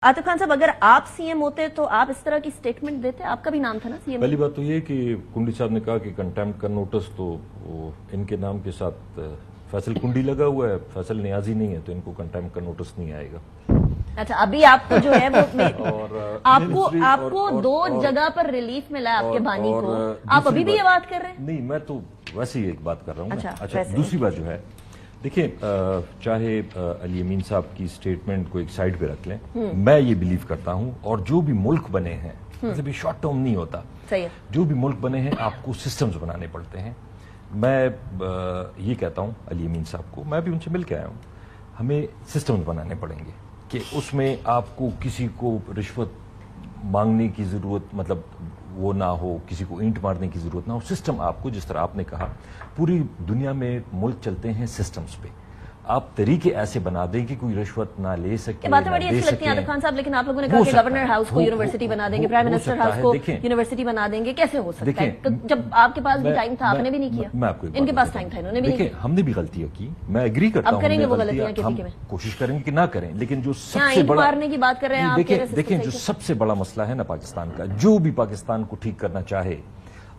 आतिफ खान साहब, अगर आप सीएम होते तो आप इस तरह की स्टेटमेंट देते? आपका भी नाम था ना सीएम? पहली बात तो ये कि कुंडी साहब ने कहा कि कंटेम्प्ट का नोटिस तो वो इनके नाम के साथ फैसल कुंडी लगा हुआ है, फैसल नियाजी नहीं है, तो इनको कंटेम्प्ट का नोटिस नहीं आएगा। अच्छा, अभी आपको जो है वो और आपको दो जगह पर रिलीफ मिला आपके भानी को, आप अभी भी ये बात कर रहे हैं? नहीं, मैं तो वैसे ही एक बात कर रहा हूँ। अच्छा, दूसरी बात जो है, देखिए, चाहे अली अमीन साहब की स्टेटमेंट को एक साइड पे रख लें, मैं ये बिलीव करता हूँ, और जो भी मुल्क बने हैं, मतलब ये शॉर्ट टर्म नहीं होता, सही है। जो भी मुल्क बने हैं आपको सिस्टम्स बनाने पड़ते हैं। मैं ये कहता हूँ अली अमीन साहब को, मैं भी उनसे मिल के आया हूँ, हमें सिस्टम्स बनाने पड़ेंगे कि उसमें आपको किसी को रिश्वत मांगने की जरूरत, मतलब वो ना हो, किसी को ईंट मारने की जरूरत ना हो। सिस्टम आपको, जिस तरह आपने कहा, पूरी दुनिया में मुल्क चलते हैं सिस्टम्स पे, आप तरीके ऐसे बना दें कि कोई रिश्वत ना ले सके। बातें बड़ी अच्छी लगती हैं आतिफ खान साहब, लेकिन आप लोगों ने कहा कि गवर्नर हाउस को यूनिवर्सिटी बना देंगे, प्राइम मिनिस्टर हाउस को यूनिवर्सिटी बना देंगे, कैसे हो सकता है? जब आपके पास भी टाइम था आपने भी नहीं किया। मैं आपको इनके पास टाइम था, इन्होंने भी नहीं किया। हमने भी गलतियां की, मैं एग्री करता हूं, करेंगे वो गलतियां किसी के में, कोशिश करेंगे कि ना करें, लेकिन जो सबसे बड़ा मारने की बात कर रहे हैं, देखिए जो सबसे बड़ा मसला है ना पाकिस्तान का, जो भी पाकिस्तान को ठीक करना चाहे,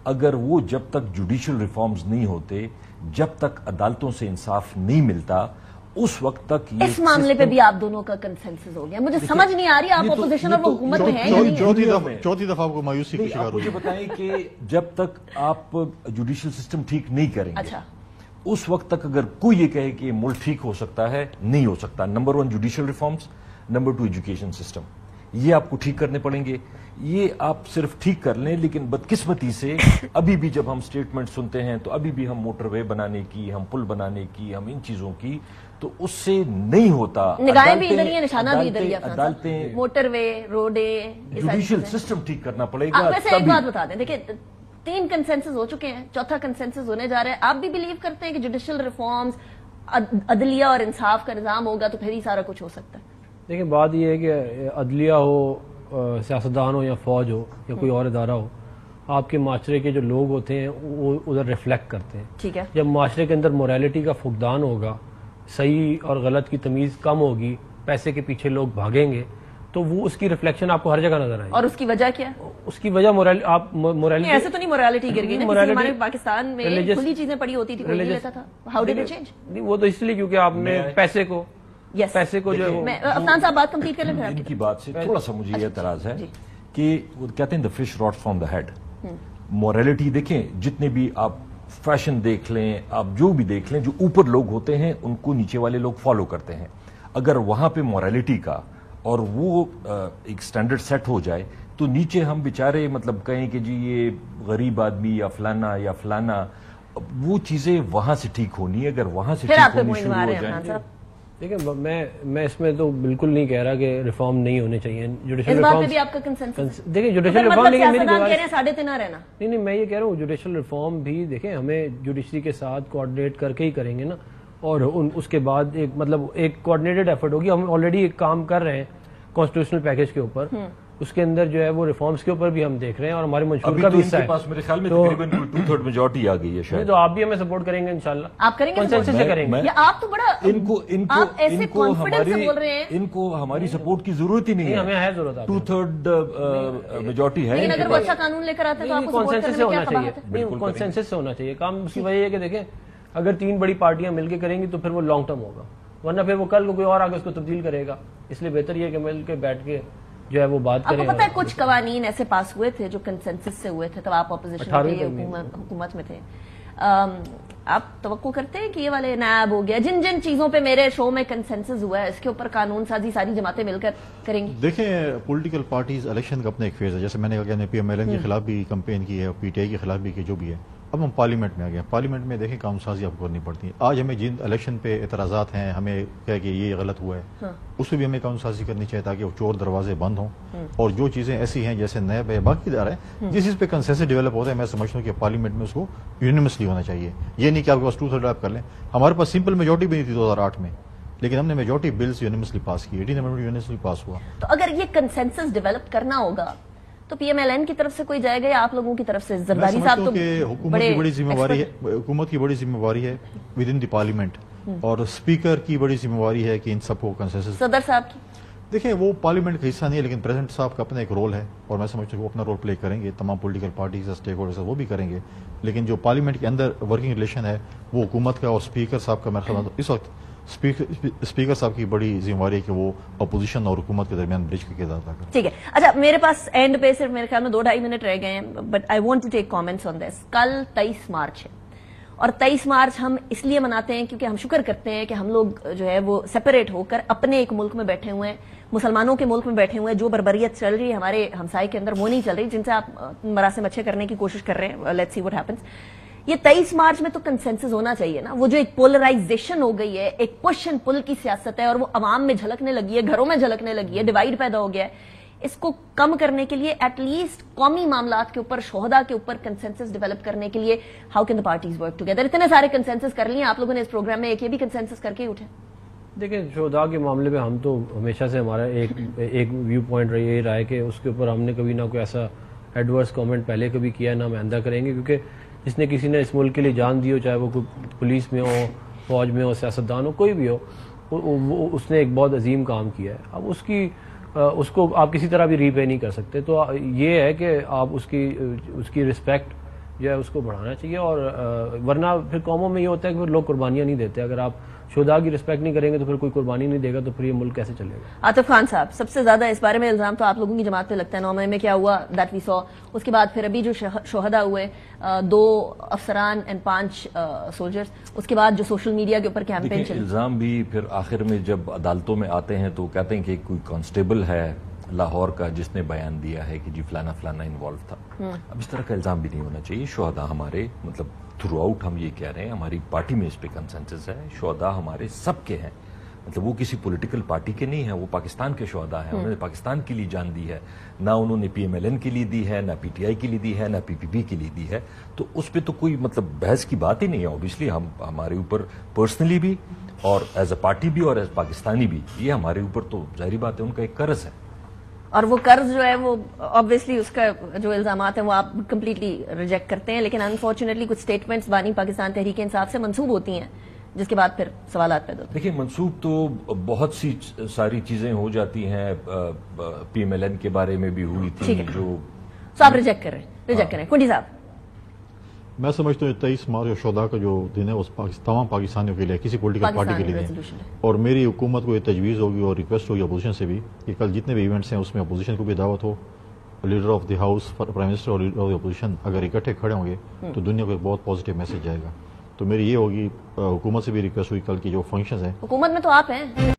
अगर वो जब तक जुडिशियल रिफॉर्म्स नहीं होते, जब तक अदालतों से इंसाफ नहीं मिलता, उस वक्त तक ये इस मामले पे भी आप दोनों का कंसेंसस हो गया। मुझे समझ नहीं आ रही, आप ऑपोजिशन और वो हुकूमत में हैं। चौथी दफा आपको मायूसी की शिकार मुझे बताएं कि जब तक आप जुडिशियल सिस्टम ठीक नहीं करेंगे, अच्छा, उस वक्त तक अगर कोई ये कहे कि मुल्क ठीक हो सकता है, नहीं हो सकता। Number 1 judicial reforms, number 2 education system, ये आपको ठीक करने पड़ेंगे। ये आप सिर्फ ठीक कर लें, लेकिन बदकिस्मती से अभी भी जब हम स्टेटमेंट सुनते हैं, तो अभी भी हम मोटरवे बनाने की, हम पुल बनाने की, हम इन चीजों की, तो उससे नहीं होता। निगाहें भी इधर ही है, निशाना भी इधर ही है। अदालतें, मोटरवे, रोडे, जुडिशियल सिस्टम ठीक करना पड़ेगा। वैसे एक बात बता दें, देखिए 3 कंसेंसस हो चुके हैं, चौथा कंसेंसस होने जा रहा है। आप भी बिलीव करते हैं कि जुडिशियल रिफॉर्म्स, अदलिया और इंसाफ का निजाम होगा तो फिर ही सारा कुछ हो सकता है? देखिए, बात यह है कि अदलिया हो, सियासतदान हो या फौज हो या कोई और इदारा हो, आपके माशरे के जो लोग होते हैं वो उधर रिफ्लेक्ट करते हैं। ठीक है। जब माशरे के अंदर मोरालिटी का फुकदान होगा, सही और गलत की तमीज़ कम होगी, पैसे के पीछे लोग भागेंगे, तो वो उसकी रिफ्लेक्शन आपको हर जगह नजर आएगी। और उसकी वजह क्या है? उसकी वजह मोरालिटी ऐसे तो नहीं मोरालिटी गिर गई ना, हमारे पाकिस्तान में खुली चीजें पड़ी होती थी, कोई नहीं लेता था। How did it change? वो तो इसलिए क्योंकि आपने पैसे को जो अफनान साहब बात कंप्लीट कर लें। इनकी बात से थोड़ा सा मुझे ये एतराज है कि वो कहते हैं the fish rots from the head. Morality देखें, जितने भी आप फैशन देख लें, आप जो भी देख लें, जो ऊपर लोग होते हैं उनको नीचे वाले लोग फॉलो करते हैं। अगर वहां पे मोरालिटी का और वो एक स्टैंडर्ड सेट हो जाए, तो नीचे हम बेचारे मतलब कहें कि जी ये गरीब आदमी या फलाना, वो चीजें वहां से ठीक होनी है। अगर वहां से ठीक होनी शुरू हो जाए, देखिए, मैं इसमें तो बिल्कुल नहीं कह रहा कि रिफॉर्म नहीं होने चाहिए। जुडिशियल रिफॉर्म भी आपका कंसेंसस? देखिए, जुडिशियल रिफॉर्म नहीं, मेरी कह रहे हैं 3.5 रहना। नहीं, मैं ये कह रहा हूँ जुडिशियल रिफॉर्म भी देखें, हमें जुडिशरी के साथ कोऑर्डिनेट करके ही करेंगे ना, और उसके बाद एक मतलब एक कोऑर्डिनेटेड एफर्ट होगी। हम ऑलरेडी एक काम कर रहे हैं कॉन्स्टिट्यूशनल पैकेज के ऊपर, उसके अंदर जो है वो रिफॉर्म्स के ऊपर भी हम देख रहे हैं, और हमारे मंशूर का भी हिस्सा है। पास मेरे ख्याल में तकरीबन 2/3 मेजॉरिटी आ गई है शायद। तो आप भी हमें सपोर्ट करेंगे इंशाल्लाह। आप करेंगे? कंसेंसस से करेंगे। आप तो बड़ा आप ऐसे कॉन्फिडेंस से बोल रहे हैं। इनको हमारी सपोर्ट की जरूरत ही नहीं है, हमें है जरूरत। 2/3 मेजॉरिटी है, लेकिन अगर वो अच्छा कानून लेकर आते हैं तो आपको कॉन्सेंसस से होना चाहिए। कॉन्सेंसस से होना चाहिए काम। उसकी वजह है कि देखें, अगर 3 बड़ी पार्टियां मिलकर करेंगी तो फिर वो लॉन्ग टर्म होगा, वरना फिर वो कल को कोई और आगे उसको तब्दील करेगा। इसलिए बेहतर ये है कि मिल के बैठ के जो है वो बात करें। आपको पता है कुछ कवानीन ऐसे पास हुए थे जो कंसेंसस से हुए थे, तब आप ऑपोजिशन में हुकूमत में थे। आप तवक्को करते हैं कि ये वाले नायब हो गया, जिन जिन चीजों पे मेरे शो में कंसेंसस हुआ है, इसके ऊपर कानून साजी सारी जमातें मिलकर करेंगी? देखें, पॉलिटिकल पार्टीज इलेक्शन का अपना एक फेज है। जैसे मैंने कहा, PMLN के खिलाफ भी कंपेन की है, PTI के खिलाफ भी की, जो भी है। अब हम पार्लियामेंट में आ गए। पार्लियामेंट में देखें कानून साजी आपको करनी पड़ती है। आज हमें जिन इलेक्शन पे एतराजात हैं, हमें कह कि ये गलत हुआ है, हाँ, उस पर भी हमें कानून साजी करनी चाहिए ताकि वो चोर दरवाजे बंद हों। और जो चीजें ऐसी हैं जैसे नैब है, बाकी इदारे हैं, जिस चीज पे कंसेंसस डेवलप होता है, मैं समझता हूँ कि पार्लियामेंट में उसको यूनिवर्सली होना चाहिए। ये नहीं कि आपके पास 2/3 आप कर लें। हमारे पास सिंपल मेजॉरिटी भी नहीं थी 2008 में, लेकिन हमने मेजॉरिटी बिल्स यूनिवर्सली पास की, 18 अमेंडमेंट यूनिवर्सली पास हुआ। तो अगर ये कंसेंसस डेवलप करना होगा तो PMLN की तरफ से कोई जाएगा या आप लोगों की तरफ से? जरदारी साहब तो हुकूमत की बड़ी जिम्मेवारी है, हुकूमत की बड़ी जिम्मेवारी है विद इन द पार्लियामेंट, और स्पीकर की बड़ी जिम्मेवारी है कि इन सबको कंसेंसस। सदर साहब की دیکھیں وہ پارلیمنٹ کا حصہ نہیں ہے، لیکن پریزیڈنٹ صاحب کا اپنا ایک رول ہے، اور میں سمجھتا ہوں وہ اپنا رول پلے کریں گے، تمام پولیٹیکل پارٹیز اسٹیک ہولڈرز وہ بھی کریں گے، لیکن جو پارلیمنٹ کے اندر ورکنگ ریلیشن ہے وہ حکومت کا اور اسپیکر صاحب کا، میرا خیال اس وقت اسپیکر صاحب کی بڑی ذمہ داری ہے کہ وہ اپوزیشن اور حکومت کے درمیان برج کا کردار ادا کریں. ٹھیک ہے. اچھا میرے پاس اینڈ پہ صرف میرے خیال میں 2-2.5 منٹ رہ گئے ہیں، but I want to take comments on this. کل 23 مارچ ہے اور 23 مارچ ہم اس لیے مناتے ہیں کیونکہ ہم شکر کرتے ہیں کہ ہم لوگ جو ہے وہ سیپریٹ ہو کر اپنے ایک ملک میں بیٹھے ہوئے ہیں، مسلمانوں کے ملک میں بیٹھے ہوئے ہیں. جو بربریت چل رہی ہے ہمارے ہمسائے کے اندر وہ نہیں چل رہی جن سے آپ مراسم اچھے کرنے کی کوشش کر رہے ہیں. Let's see what happens. یہ 23 مارچ میں تو کنسنسس ہونا چاہیے نا. وہ جو ایک پولرائزیشن ہو گئی ہے، ایک پش اینڈ پل کی سیاست ہے اور وہ عوام میں جھلکنے لگی ہے، گھروں میں جھلکنے لگی ہے، ڈیوائیڈ پیدا ہو گیا ہے. اس کو کم کرنے کے لیے ایٹ لیسٹ قومی معاملات کے اوپر، شہداء کے اوپر کنسنسس ڈیولپ کرنے کے لیے how can the parties work together. اتنے سارے کنسنسس کر لیے آپ لوگوں نے اس پروگرام میں، ایک یہ بھی کنسنسس کر کے اٹھے. دیکھیں شہداء کے معاملے پہ ہم تو ہمیشہ سے ہمارا ایک ویو پوائنٹ یہی رہا ہے کہ اس کے اوپر ہم نے کبھی نہ کوئی ایسا ایڈورس کامنٹ پہلے کبھی کیا نہ ہم آئندہ کریں گے، کیونکہ جس نے کسی نے اس ملک کے لیے جان دی ہو، چاہے وہ کوئی پولیس میں ہو، فوج میں ہو، سیاستدان ہو، کوئی بھی ہو، اس نے ایک بہت عظیم کام کیا ہے. اب اس کو آپ کسی طرح بھی ری پے نہیں کر سکتے. تو یہ ہے کہ آپ اس کی رسپیکٹ جو ہے اس کو بڑھانا چاہیے، اور ورنہ پھر قوموں میں یہ ہوتا ہے کہ پھر لوگ قربانیاں نہیں دیتے. اگر آپ شہداء کی رسپیکٹ نہیں کریں گے تو پھر کوئی قربانی نہیں دے گا، تو پھر یہ ملک کیسے چلے گا؟ عاطف خان صاحب، سب سے زیادہ اس بارے میں الزام تو آپ لوگوں کی جماعت پہ لگتا ہے. 9 مئی میں کیا ہوا دیٹ وی سو. اس کے بعد پھر ابھی جو شہداء ہوئے 2 افسران اینڈ 5 سولجرز، اس کے بعد جو سوشل میڈیا کے اوپر کیمپین چل. الزام بھی پھر آخر میں جب عدالتوں میں آتے ہیں تو کہتے ہیں کہ کوئی کانسٹیبل ہے لاہور کا جس نے بیان دیا ہے کہ جی فلانا فلانا انوالو تھا. اب اس طرح کا الزام بھی نہیں ہونا چاہیے. شہداء ہمارے مطلب تھرو آؤٹ ہم یہ کہہ رہے ہیں، ہماری پارٹی میں اس پہ کنسنسس ہے. شہداء ہمارے سب کے ہیں، مطلب وہ کسی پولیٹیکل پارٹی کے نہیں ہیں، وہ پاکستان کے شہداء ہیں. انہوں نے پاکستان کے لیے جان دی ہے، نہ انہوں نے پی ایم ایل این کے لیے دی ہے، نہ پی ٹی آئی کے لیے دی ہے، نہ پی پی پی کے لیے دی ہے. تو اس پہ تو کوئی مطلب بحث کی بات ہی نہیں ہے. اوبیسلی ہمارے اوپر پرسنلی بھی اور ایز اے پارٹی بھی اور ایز پاکستانی بھی یہ ہمارے اوپر تو ظاہری بات ہے ان کا ایک قرض ہے. اور وہ قرض جو ہے وہ آبویسلی اس کا جو الزامات ہیں وہ آپ کمپلیٹلی ریجیکٹ کرتے ہیں، لیکن انفارچونیٹلی کچھ سٹیٹمنٹس بانی پاکستان تحریک انصاف سے منسوب ہوتی ہیں جس کے بعد پھر سوالات پیدا ہوتے ہیں. دیکھیں منسوب تو بہت سی ساری چیزیں ہو جاتی ہیں. پی ایم ایل این کے بارے میں بھی ہوئی تھی جو سو آپ ریجیکٹ کر رہے ہیں. ریجیکٹ کریں. کنڈی صاحب، میں سمجھتا ہوں 23 مارچ شہداء کا جو دن ہے اس تمام پاکستانیوں کے لیے، کسی پولیٹیکل پارٹی کے لیے نہیں. اور میری حکومت کو یہ تجویز ہوگی اور ریکویسٹ ہوگی اپوزیشن سے بھی کہ کل جتنے بھی ایونٹس ہیں اس میں اپوزیشن کو بھی دعوت ہو. Leader of the house, prime minister اور لیڈر آف دی اپوزیشن اگر اکٹھے کھڑے ہوں گے تو دنیا کو ایک بہت پازیٹیو میسج جائے گا. تو میری یہ ہوگی، حکومت سے بھی ریکویسٹ ہوگی کل کی جو فنکشنز ہیں. حکومت میں تو آپ ہیں.